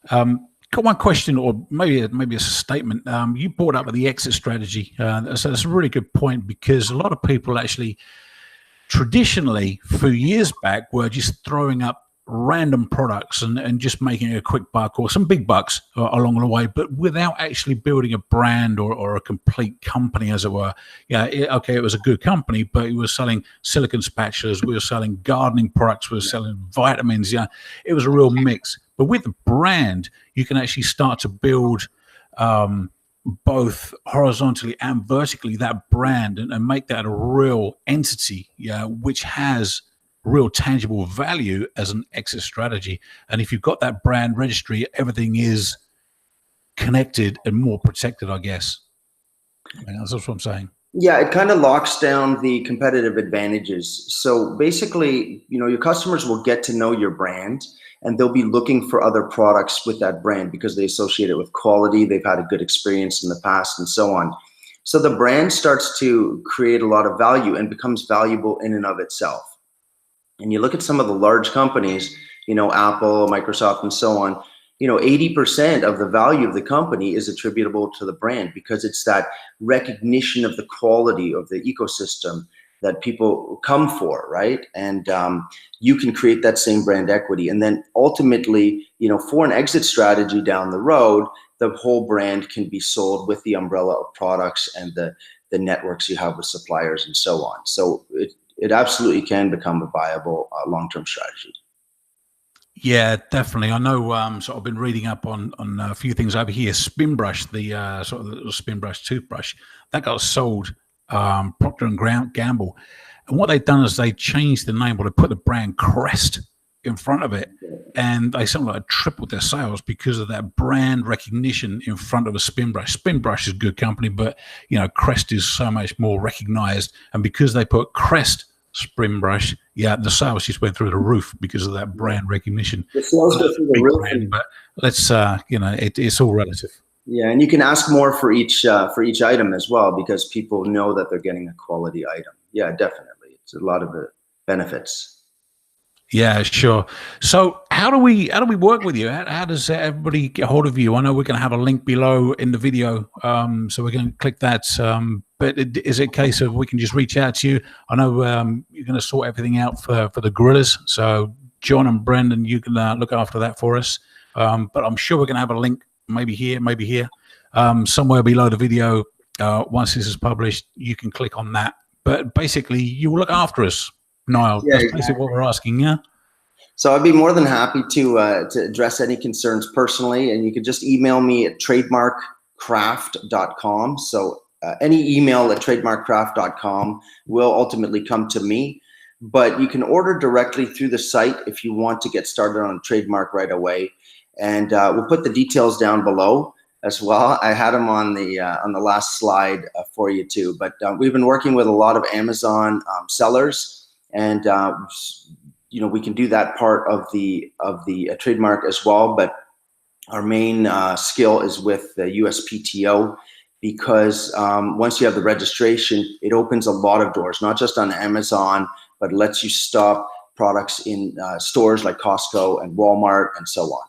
Got one question, or maybe it's a statement. You brought up the exit strategy. So that's a really good point, because a lot of people actually traditionally, a few years back, were just throwing up random products and just making a quick buck or some big bucks along the way, but without actually building a brand or a complete company, as it were. Yeah, it was a good company, but it was selling silicone spatulas, we were selling gardening products, we were selling vitamins. Yeah, it was a real mix. But with the brand, you can actually start to build both horizontally and vertically that brand and make that a real entity, which has real tangible value as an exit strategy. And if you've got that brand registry, everything is connected and more protected, I guess. That's what I'm saying. Yeah, it kind of locks down the competitive advantages. So basically, your customers will get to know your brand, and they'll be looking for other products with that brand because they associate it with quality. They've had a good experience in the past and so on. So the brand starts to create a lot of value and becomes valuable in and of itself. And you look at some of the large companies, Apple, Microsoft, and so on, 80% of the value of the company is attributable to the brand, because it's that recognition of the quality of the ecosystem that people come for, right? And you can create that same brand equity. And then ultimately, for an exit strategy down the road, the whole brand can be sold with the umbrella of products and the networks you have with suppliers and so on. So it absolutely can become a viable long-term strategy. Yeah, definitely. I know. So I've been reading up on a few things over here. Spinbrush, the sort of little Spinbrush toothbrush, that got sold. Procter and Gamble, and what they've done is they changed the name, but they put the brand crest in front of it, and they something like tripled their sales because of that brand recognition in front of a Spinbrush. Spinbrush is a good company, but Crest is so much more recognized, and because they put Crest Spinbrush, the sales just went through the roof because of that brand recognition. The sales go through the roof, brand, but let's it's all relative. Yeah, and you can ask more for each item as well, because people know that they're getting a quality item. Yeah, definitely, it's a lot of benefits. Yeah, sure. So how do we work with you? How does everybody get hold of you? I know we're going to have a link below in the video, so we're going to click that. But is it a case of we can just reach out to you? I know you're going to sort everything out for the Gorillaz. So John and Brendan, you can look after that for us. But I'm sure we're going to have a link, maybe here, somewhere below the video. Once this is published, you can click on that. But basically, you will look after us, Nyall. Yeah, that's basically what we're asking, yeah? So I'd be more than happy to address any concerns personally, and you can just email me at trademarkraft.com. So any email at trademarkraft.com will ultimately come to me, but you can order directly through the site if you want to get started on a trademark right away. And we'll put the details down below as well. I had them on the last slide for you too. But we've been working with a lot of Amazon sellers, and we can do that part of the trademark as well. But our main skill is with the USPTO, because once you have the registration, it opens a lot of doors, not just on Amazon, but lets you stock products in stores like Costco and Walmart and so on.